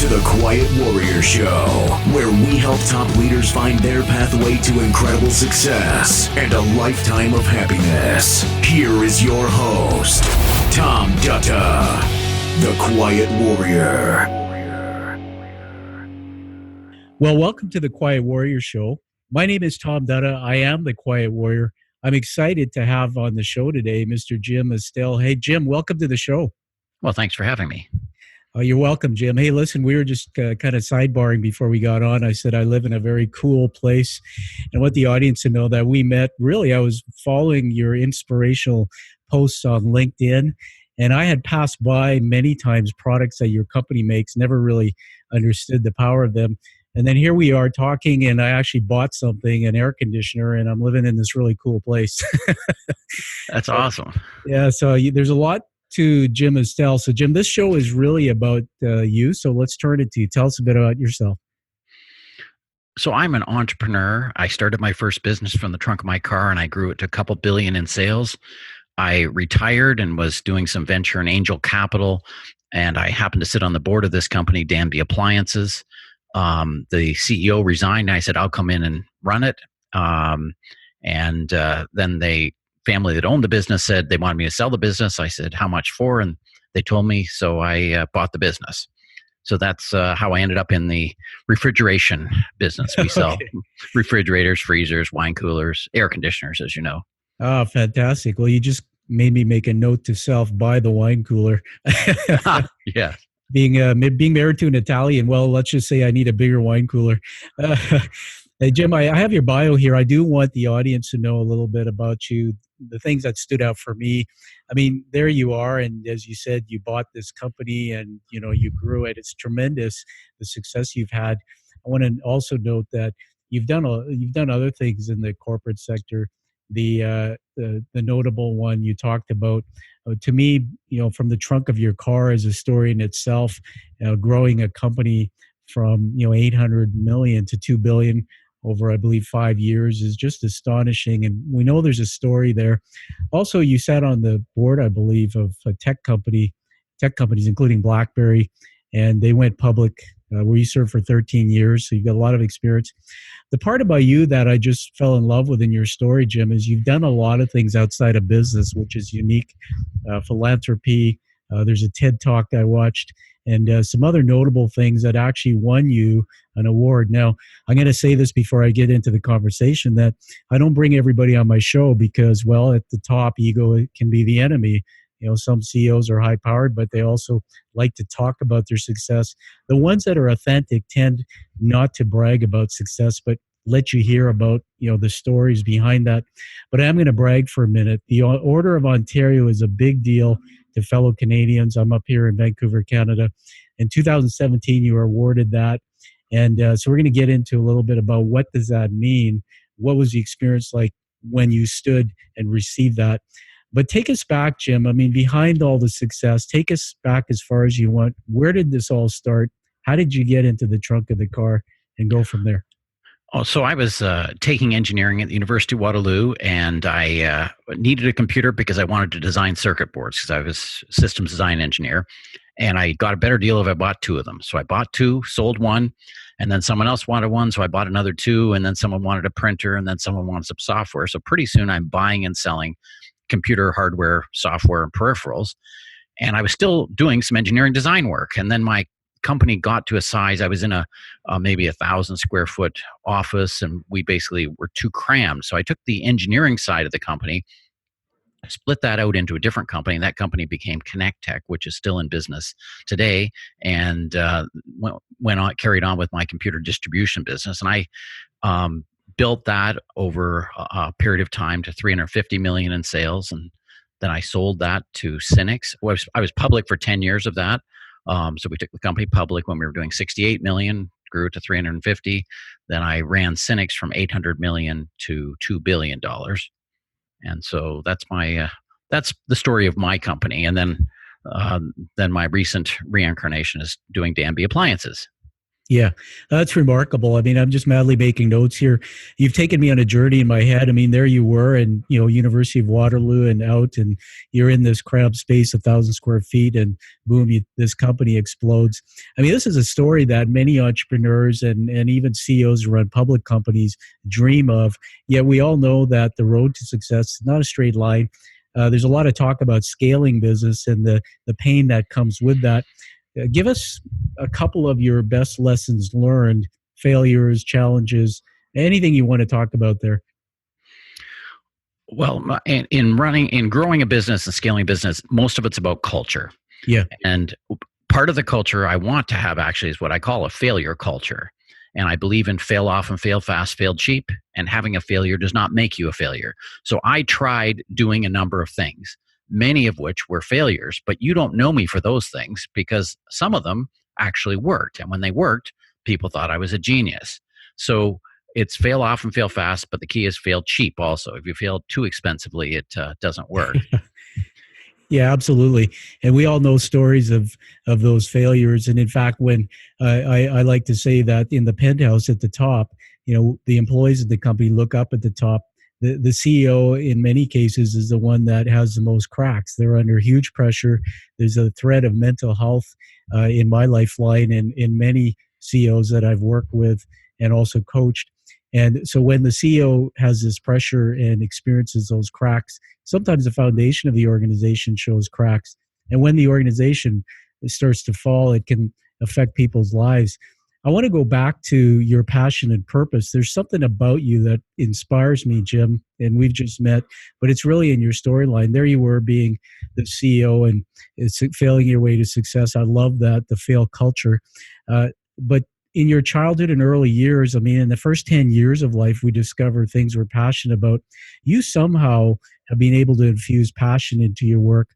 to the Quiet Warrior Show, where we help top leaders find their pathway to incredible success and a lifetime of happiness. Here is your host, Tom Dutta, the Quiet Warrior. Well, welcome to the Quiet Warrior Show. My name is Tom Dutta. I am the Quiet Warrior. I'm excited to have on the show today Mr. Jim Estill. Hey, Jim, welcome to the show. Well, thanks for having me. You're welcome, Jim. Hey, listen, we were just kind of sidebarring before we got on. I said I live in a very cool place, and I want the audience to know that we met. Really, I was following your inspirational posts on LinkedIn, and I had passed by many times products that your company makes, never really understood the power of them. And then here we are talking, and I actually bought something, an air conditioner, and I'm living in this really cool place. That's awesome. Yeah, so there's a lot to Jim Estill. So Jim, this show is really about you. So let's turn it to you. Tell us a bit about yourself. So I'm an entrepreneur. I started my first business from the trunk of my car, and I grew it to a couple billion in sales. I retired and was doing some venture and angel capital, and I happened to sit on the board of this company, Danby Appliances. The CEO resigned, and I said, I'll come in and run it. Then the family that owned the business said they wanted me to sell the business. I said, how much for? And they told me, so I bought the business. So that's how I ended up in the refrigeration business. We sell refrigerators, freezers, wine coolers, air conditioners, as you know. Oh, fantastic. Well, you just made me make a note to self buy the wine cooler. Yeah. Being married to an Italian, well, let's just say I need a bigger wine cooler. Hey, Jim, I have your bio here. I do want the audience to know a little bit about you, the things that stood out for me. I mean, there you are, and as you said, you bought this company, and you grew it. It's tremendous, the success you've had. I want to also note that you've done other things in the corporate sector. The notable one you talked about, to me, from the trunk of your car is a story in itself. Growing a company from 800 million to 2 billion over, I believe, 5 years is just astonishing. And we know there's a story there. Also, you sat on the board, I believe, of a tech companies, including Blackberry, and they went public where you served for 13 years. So you've got a lot of experience. The part about you that I just fell in love with in your story, Jim, is you've done a lot of things outside of business, which is unique. Philanthropy. There's a TED Talk I watched, and some other notable things that actually won you an award. Now, I'm going to say this before I get into the conversation, that I don't bring everybody on my show because, well, at the top, ego can be the enemy. Some CEOs are high-powered, but they also like to talk about their success. The ones that are authentic tend not to brag about success, but let you hear about the stories behind that. But I'm going to brag for a minute. The Order of Ontario is a big deal to fellow Canadians. I'm up here in Vancouver, Canada. In 2017, you were awarded that. And so we're going to get into a little bit about what does that mean? What was the experience like when you stood and received that? But take us back, Jim. I mean, behind all the success, take us back as far as you want. Where did this all start? How did you get into the trunk of the car and go from there? Oh, so I was taking engineering at the University of Waterloo, and I needed a computer because I wanted to design circuit boards because I was a systems design engineer. And I got a better deal if I bought two of them. So I bought two, sold one, and then someone else wanted one, so I bought another two, and then someone wanted a printer, and then someone wanted some software. So pretty soon I'm buying and selling computer hardware, software, and peripherals. And I was still doing some engineering design work. And then my company got to a size, I was in a maybe 1,000 square foot office, and we basically were too crammed. So I took the engineering side of the company, split that out into a different company. That company became Connect Tech, which is still in business today, and carried on with my computer distribution business. And I built that over a period of time to 350 million in sales, and then I sold that to SYNNEX. I was public for 10 years of that. So we took the company public when we were doing 68 million, grew it to 350. Then I ran SYNNEX from 800 million to $2 billion. And so that's the story of my company. And then my recent reincarnation is doing Danby Appliances. Yeah, that's remarkable. I mean, I'm just madly making notes here. You've taken me on a journey in my head. I mean, there you were, and University of Waterloo, and out, and you're in this cramped space, 1,000 square feet, and boom, this company explodes. I mean, this is a story that many entrepreneurs and even CEOs who run public companies dream of. Yet we all know that the road to success is not a straight line. There's a lot of talk about scaling business and the pain that comes with that. Give us a couple of your best lessons learned, failures, challenges, anything you want to talk about there. Well, in growing a business and scaling business, most of it's about culture. Yeah. And part of the culture I want to have actually is what I call a failure culture. And I believe in fail often, fail fast, fail cheap. And having a failure does not make you a failure. So I tried doing a number of things, many of which were failures, but you don't know me for those things because some of them actually worked. And when they worked, people thought I was a genius. So it's fail often, fail fast, but the key is fail cheap also. If you fail too expensively, it doesn't work. Yeah, absolutely. And we all know stories of those failures. And in fact, when I like to say that in the penthouse at the top, the employees of the company look up at the top. The CEO in many cases is the one that has the most cracks. They're under huge pressure. There's a threat of mental health in my lifeline and in many CEOs that I've worked with and also coached. And so when the CEO has this pressure and experiences those cracks, sometimes the foundation of the organization shows cracks. And when the organization starts to fall, it can affect people's lives. I want to go back to your passion and purpose. There's something about you that inspires me, Jim, and we've just met, but it's really in your storyline. There you were being the CEO and it's failing your way to success. I love that, the fail culture. But in your childhood and early years, I mean, in the first 10 years of life, we discover things we're passionate about. You somehow have been able to infuse passion into your work.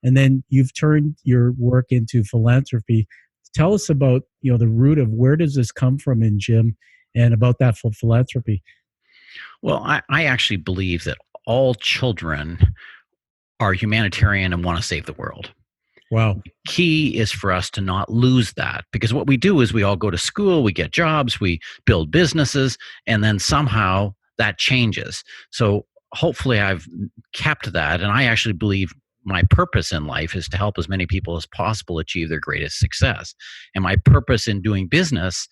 And then you've turned your work into philanthropy. Tell us about, the root of where does this come from in Jim and about that philanthropy. Well, I actually believe that all children are humanitarian and want to save the world. Wow. Key is for us to not lose that, because what we do is we all go to school, we get jobs, we build businesses, and then somehow that changes. So hopefully I've kept that. And I actually believe my purpose in life is to help as many people as possible achieve their greatest success. And my purpose in doing business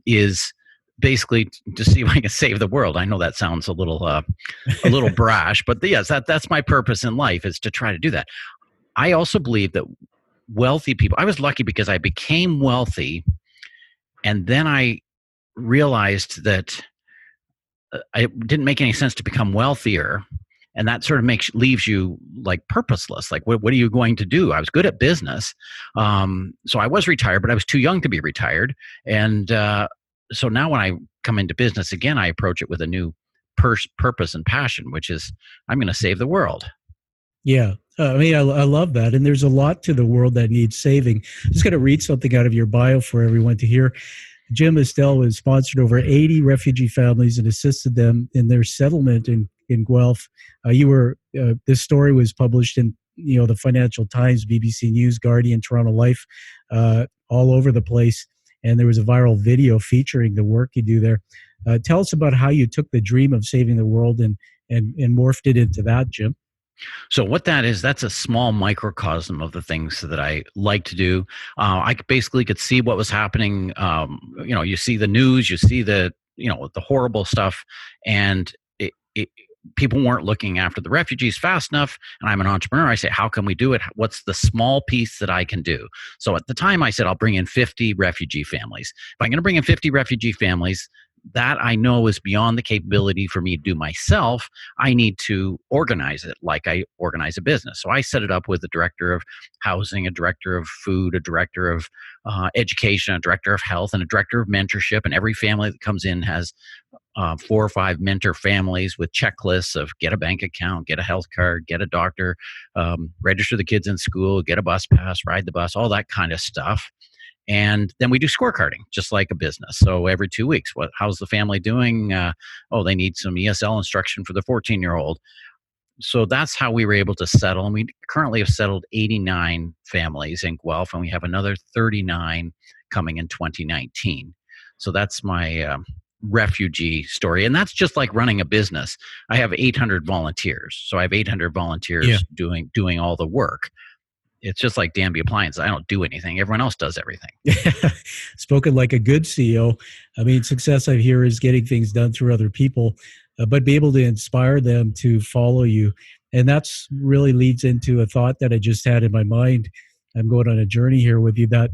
is basically to see if I can save the world. I know that sounds a little brash, but yes, that's my purpose in life, is to try to do that. I also believe that wealthy people, I was lucky because I became wealthy, and then I realized that it didn't make any sense to become wealthier. And that sort of leaves you like purposeless. Like, what are you going to do? I was good at business. So I was retired, but I was too young to be retired. And so now when I come into business again, I approach it with a new purpose and passion, which is I'm going to save the world. Yeah. I mean, I love that. And there's a lot to the world that needs saving. I'm just going to read something out of your bio for everyone to hear. Jim Estill has sponsored over 80 refugee families and assisted them in their settlement in Guelph. This story was published in the Financial Times, BBC News, Guardian, Toronto Life, all over the place. And there was a viral video featuring the work you do there. Tell us about how you took the dream of saving the world and morphed it into that, Jim. So what that is, that's a small microcosm of the things that I like to do. I basically could see what was happening. You see the news, you see the horrible stuff, and people weren't looking after the refugees fast enough. And I'm an entrepreneur. I say, how can we do it? What's the small piece that I can do? So at the time I said, I'll bring in 50 refugee families. If I'm going to bring in 50 refugee families, that I know is beyond the capability for me to do myself. I need to organize it like I organize a business. So I set it up with a director of housing, a director of food, a director of education, a director of health, and a director of mentorship. And every family that comes in has 4 or 5 mentor families with checklists of get a bank account, get a health card, get a doctor, register the kids in school, get a bus pass, ride the bus, all that kind of stuff. And then we do scorecarding, just like a business. So every 2 weeks, how's the family doing? They need some ESL instruction for the 14-year-old. So that's how we were able to settle. And we currently have settled 89 families in Guelph, and we have another 39 coming in 2019. So that's my refugee story. And that's just like running a business. I have 800 volunteers. So I have 800 volunteers doing all the work. It's just like Danby Appliances. I don't do anything. Everyone else does everything. Spoken like a good CEO. I mean, success I hear is getting things done through other people, but be able to inspire them to follow you. And that's really leads into a thought that I just had in my mind. I'm going on a journey here with you that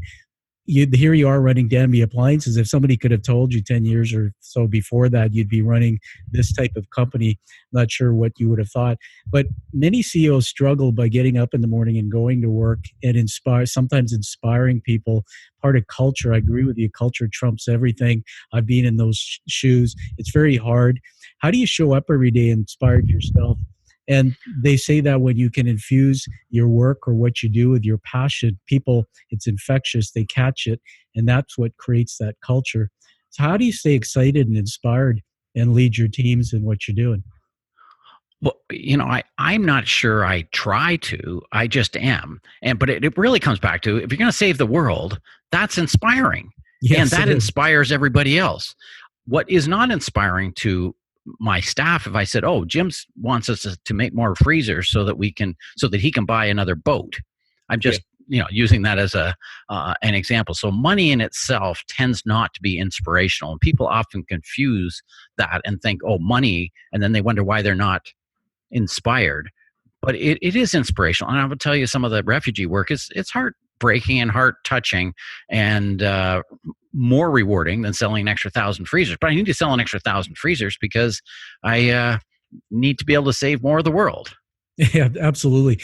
here you are running Danby Appliances. If somebody could have told you 10 years or so before that you'd be running this type of company, not sure what you would have thought. But many CEOs struggle by getting up in the morning and going to work and sometimes inspiring people. Part of culture, I agree with you, culture trumps everything. I've been in those shoes. It's very hard. How do you show up every day and inspire yourself? And they say that when you can infuse your work or what you do with your passion, people, it's infectious, they catch it, and that's what creates that culture. So how do you stay excited and inspired and lead your teams in what you're doing? Well, I'm not sure I try to. I just am. But it really comes back to, if you're going to save the world, that's inspiring. Yes, and that inspires everybody else. What is not inspiring to my staff, if I said, "Oh, Jim wants us to make more freezers so that he can buy another boat," I'm just using that as an example. So money in itself tends not to be inspirational, and people often confuse that and think, "Oh, money," and then they wonder why they're not inspired. But it is inspirational, and I will tell you, some of the refugee work it's heartbreaking and heart touching, and more rewarding than selling an extra 1,000 freezers. But I need to sell an extra 1,000 freezers because I need to be able to save more of the world. Yeah, absolutely.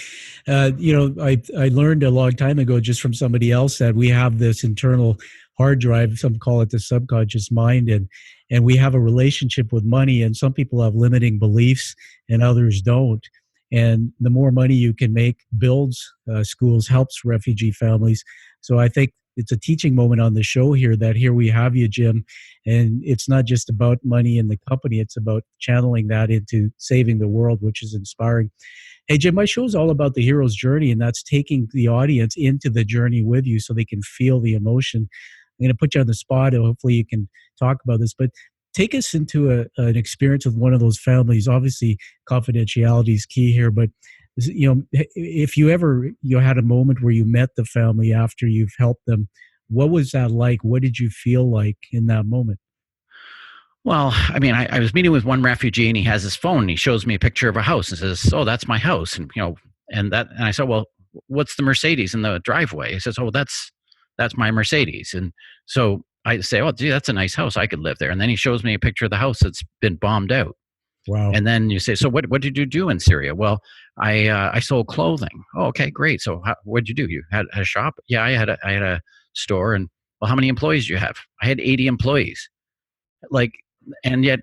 I learned a long time ago just from somebody else that we have this internal hard drive. Some call it the subconscious mind, and we have a relationship with money. And some people have limiting beliefs, and others don't. And the more money you can make builds schools, helps refugee families. So I think it's a teaching moment on the show here that here we have you, Jim, and it's not just about money in the company. It's about channeling that into saving the world, which is inspiring. Hey, Jim, my show is all about the hero's journey, and that's taking the audience into the journey with you so they can feel the emotion. I'm going to put you on the spot, and hopefully you can talk about this, but take us into an experience with one of those families. Obviously, confidentiality is key here, but if you ever had a moment where you met the family after you've helped them, what was that like? What did you feel like in that moment? Well, I mean, I was meeting with one refugee, and he has his phone, and he shows me a picture of a house and says, "Oh, that's my house." And and I said, "Well, what's the Mercedes in the driveway?" He says, "Oh, that's my Mercedes." And so I say, "Oh, gee, that's a nice house. I could live there." And then he shows me a picture of the house that's been bombed out. Wow. And then you say, "So what did you do in Syria?" "Well, I sold clothing." "Oh, okay, great. So what did you do? You had a shop?" "Yeah, I had a store." "And well, how many employees do you have?" "I had 80 employees." And yet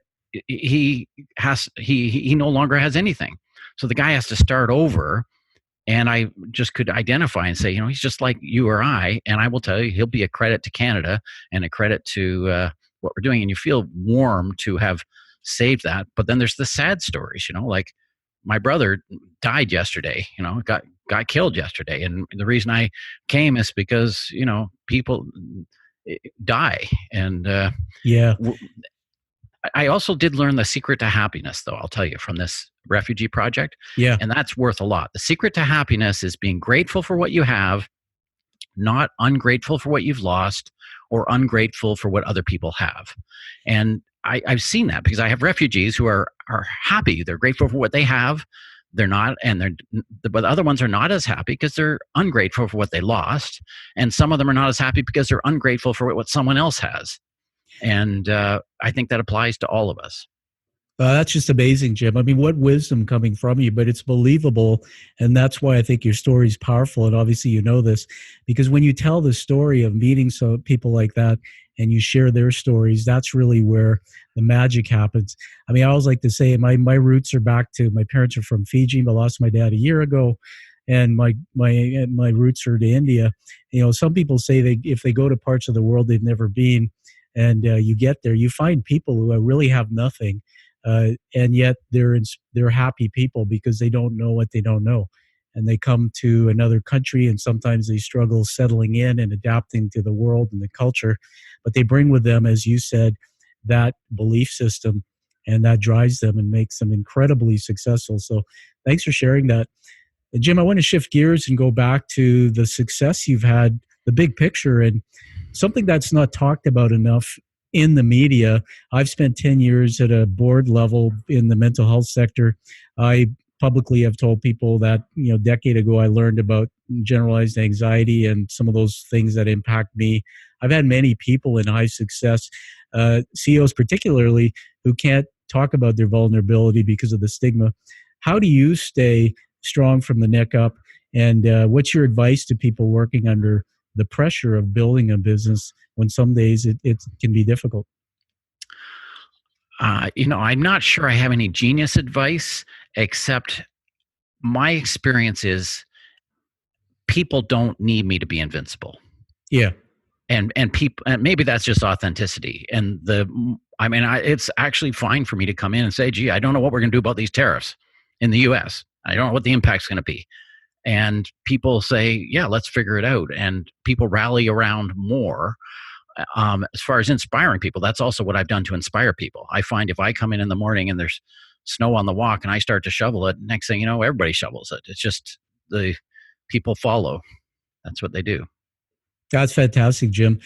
he no longer has anything. So the guy has to start over. And I just could identify and say, he's just like you or I. And I will tell you, he'll be a credit to Canada and a credit to what we're doing. And you feel warm to have saved that. But then there's the sad stories, like my brother died yesterday, got killed yesterday. And the reason I came is because, people die. And yeah. I also did learn the secret to happiness, though, I'll tell you, from this refugee project. Yeah. And that's worth a lot. The secret to happiness is being grateful for what you have, not ungrateful for what you've lost, or ungrateful for what other people have. And I've seen that because I have refugees who are happy. They're grateful for what they have. They're not, but the other ones are not as happy because they're ungrateful for what they lost. And some of them are not as happy because they're ungrateful for what someone else has. And I think that applies to all of us. That's just amazing, Jim. I mean, what wisdom coming from you, but it's believable. And that's why I think your story is powerful. And obviously you know this, because when you tell the story of meeting some people like that and you share their stories, that's really where the magic happens. I mean, I always like to say my roots are back to, my parents are from Fiji. I lost my dad a year ago. And my roots are to India. Some people say if they go to parts of the world they've never been, and you get there, you find people who really have nothing, and yet they're happy people because they don't know what they don't know. and they come to another country, and sometimes they struggle settling in and adapting to the world and the culture. But they bring with them, as you said, that belief system, and that drives them and makes them incredibly successful. So thanks for sharing that. Jim, I want to shift gears and go back to the success you've had, the big picture, and something that's not talked about enough in the media. I've spent 10 years at a board level in the mental health sector. I publicly have told people that, a decade ago, I learned about generalized anxiety and some of those things that impact me. I've had many people in high success, CEOs particularly, who can't talk about their vulnerability because of the stigma. How do you stay strong from the neck up? And what's your advice to people working under the pressure of building a business when some days it can be difficult? I'm not sure I have any genius advice, except my experience is people don't need me to be invincible. Yeah. And people, and maybe that's just authenticity. And it's actually fine for me to come in and say, gee, I don't know what we're going to do about these tariffs in the US. I don't know what the impact's going to be. And people say, yeah, let's figure it out. And people rally around more. As far as inspiring people, that's also what I've done to inspire people. I find if I come in the morning and there's snow on the walk and I start to shovel it, next thing you know, everybody shovels it. It's just the people follow. That's what they do. That's fantastic, Jim.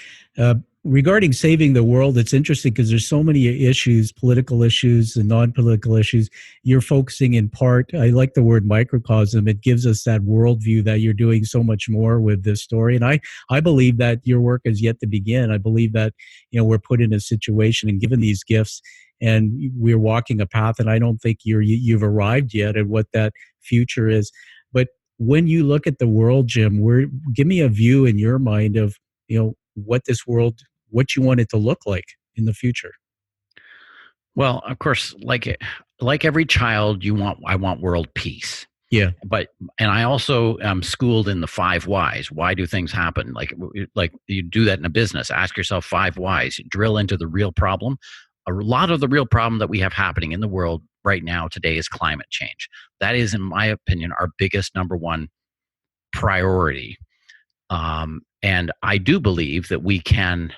Regarding saving the world, it's interesting because there's so many issues, political issues and non-political issues. You're focusing in part, I like the word microcosm. It gives us that worldview that you're doing so much more with this story. And I believe that your work is yet to begin. I believe that, we're put in a situation and given these gifts and we're walking a path, and I don't think you've arrived yet at what that future is. But when you look at the world, Jim, give me a view in your mind of, what you want it to look like in the future. Well, of course, like every child, I want world peace. Yeah. And I also am schooled in the 5 whys. Why do things happen? Like you do that in a business. Ask yourself 5 whys. Drill into the real problem. A lot of the real problem that we have happening in the world right now today is climate change. That is, in my opinion, our biggest number one priority. And I do believe that we can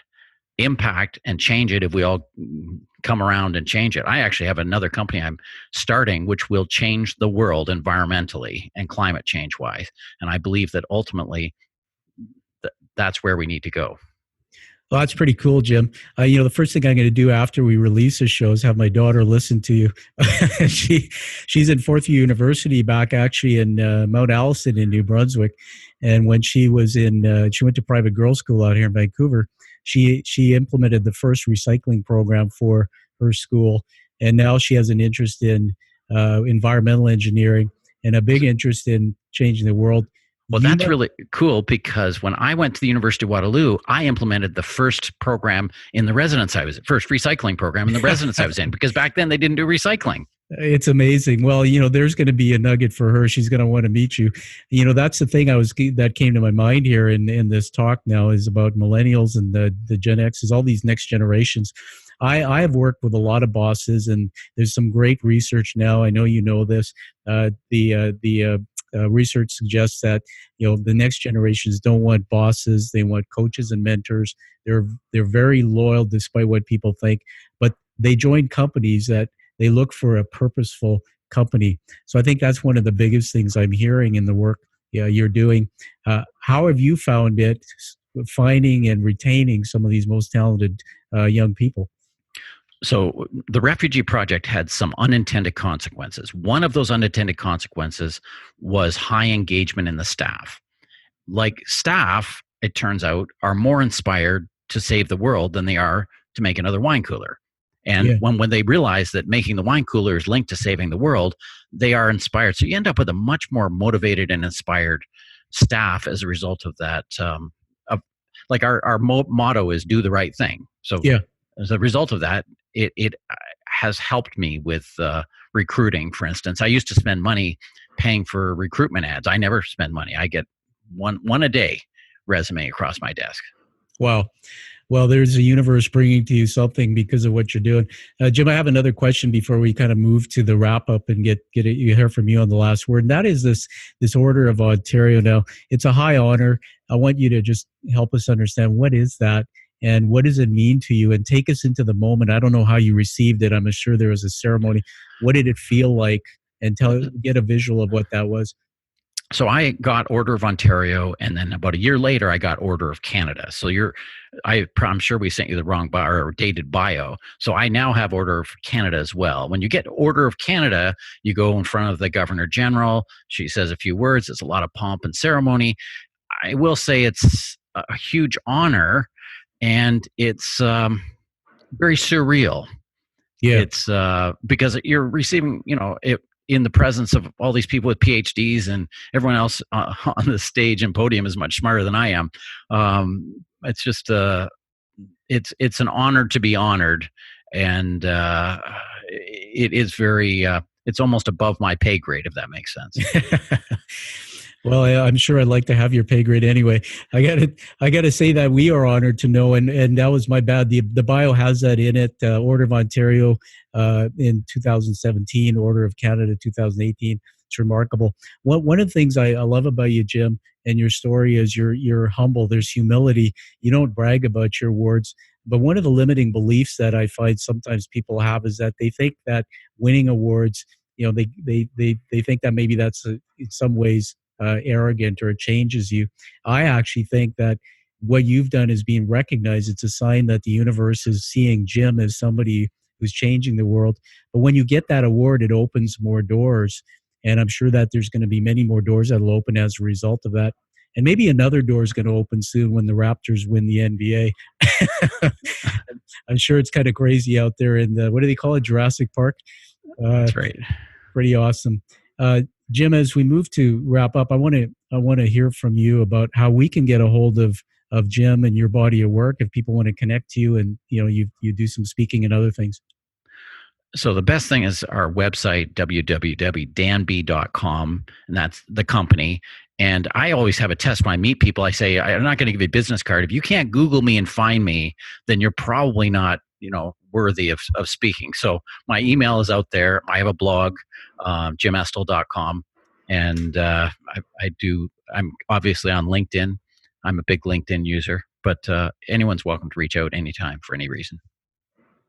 impact and change it if we all come around and change it. I actually have another company I'm starting which will change the world environmentally and climate change wise. And I believe that ultimately that's where we need to go. Well, that's pretty cool, Jim. The first thing I'm going to do after we release this show is have my daughter listen to you. She's in Fourth View University back actually in Mount Allison in New Brunswick. And when she was she went to private girls' school out here in Vancouver, she implemented the first recycling program for her school. And now she has an interest in environmental engineering and a big interest in changing the world. Well, that's really cool because when I went to the University of Waterloo, I implemented the first program in the residence I was in, first recycling program in the residence I was in, because back then they didn't do recycling. It's amazing. Well, there's going to be a nugget for her. She's going to want to meet you. That's the thing that came to my mind here in this talk now is about millennials and the Gen X's, all these next generations. I have worked with a lot of bosses, and there's some great research now. I know you know this. The research suggests that the next generations don't want bosses; they want coaches and mentors. They're very loyal, despite what people think, but they join companies that they look for a purposeful company. So I think that's one of the biggest things I'm hearing in the work you're doing. How have you found it finding and retaining some of these most talented young people? So the Refugee Project had some unintended consequences. One of those unintended consequences was high engagement in the staff. Like staff, it turns out, are more inspired to save the world than they are to make another wine cooler. And when they realize that making the wine cooler is linked to saving the world, they are inspired. So you end up with a much more motivated and inspired staff as a result of that. Our motto is do the right thing. So as a result of that, it has helped me with recruiting, for instance. I used to spend money paying for recruitment ads. I never spend money. I get one a day resume across my desk. Wow. Well, there's a universe bringing to you something because of what you're doing. Jim, I have another question before we kind of move to the wrap up and get you hear from you on the last word. And that is this Order of Ontario. Now, it's a high honor. I want you to just help us understand, what is that and what does it mean to you, and take us into the moment. I don't know how you received it. I'm sure there was a ceremony. What did it feel like? And get a visual of what that was. So I got Order of Ontario, and then about a year later, I got Order of Canada. So I'm sure we sent you the wrong bio or dated bio. So I now have Order of Canada as well. When you get Order of Canada, you go in front of the Governor General. She says a few words. It's a lot of pomp and ceremony. I will say it's a huge honor, and it's very surreal. Yeah. It's because you're receiving, in the presence of all these people with PhDs, and everyone else on the stage and podium is much smarter than I am. It's just it's an honor to be honored, and it is very it's almost above my pay grade, if that makes sense. Well, I'm sure I'd like to have your pay grade anyway. I got to say that we are honored to know, and that was my bad. The bio has that in it. Order of Ontario in 2017, Order of Canada 2018. It's remarkable. One of the things I love about you, Jim, and your story is you're humble. There's humility. You don't brag about your awards. But one of the limiting beliefs that I find sometimes people have is that they think that winning awards, they think that maybe that's in some ways arrogant, or it changes you. I actually think that what you've done is being recognized. It's a sign that the universe is seeing Jim as somebody who's changing the world. But when you get that award, it opens more doors. And I'm sure that there's going to be many more doors that will open as a result of that. And maybe another door is going to open soon when the Raptors win the NBA. I'm sure it's kind of crazy out there in what do they call it? Jurassic Park? That's right. Pretty awesome. Jim, as we move to wrap up, I want to hear from you about how we can get a hold of Jim and your body of work if people want to connect to you, and you do some speaking and other things. So the best thing is our website, www.danby.com, and that's the company. And I always have a test when I meet people. I say, I'm not going to give you a business card. If you can't Google me and find me, then you're probably not, worthy of speaking. So my email is out there. I have a blog, jimestill.com. And I'm obviously on LinkedIn. I'm a big LinkedIn user, but anyone's welcome to reach out anytime for any reason.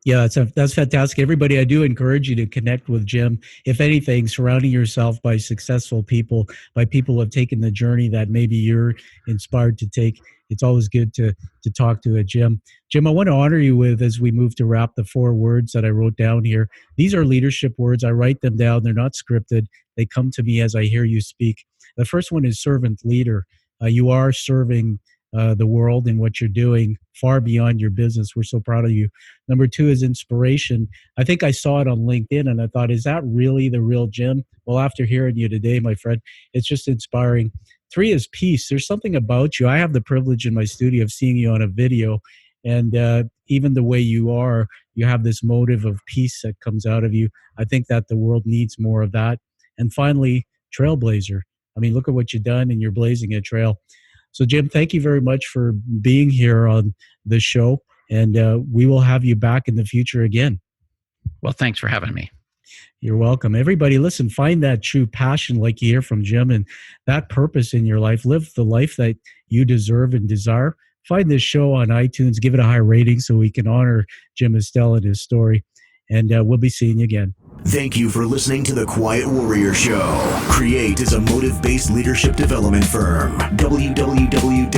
Yeah, that's fantastic. Everybody, I do encourage you to connect with Jim. If anything, surrounding yourself by successful people, by people who have taken the journey that maybe you're inspired to take. It's always good to talk to a Jim. Jim, I want to honor you with, as we move to wrap, the 4 words that I wrote down here. These are leadership words. I write them down. They're not scripted. They come to me as I hear you speak. The first one is servant leader. You are serving the world in what you're doing far beyond your business. We're so proud of you. Number 2 is inspiration. I think I saw it on LinkedIn and I thought, is that really the real Jim? Well, after hearing you today, my friend, it's just inspiring. 3 is peace. There's something about you. I have the privilege in my studio of seeing you on a video, and even the way you are, you have this motive of peace that comes out of you. I think that the world needs more of that. And finally, trailblazer. I mean, look at what you've done, and you're blazing a trail. So, Jim, thank you very much for being here on the show, and we will have you back in the future again. Well, thanks for having me. You're welcome. Everybody, listen, find that true passion like you hear from Jim, and that purpose in your life. Live the life that you deserve and desire. Find this show on iTunes. Give it a high rating so we can honor Jim Estill and his story. And we'll be seeing you again. Thank you for listening to The Quiet Warrior Show. Create is a motive-based leadership development firm. www.kreat.ca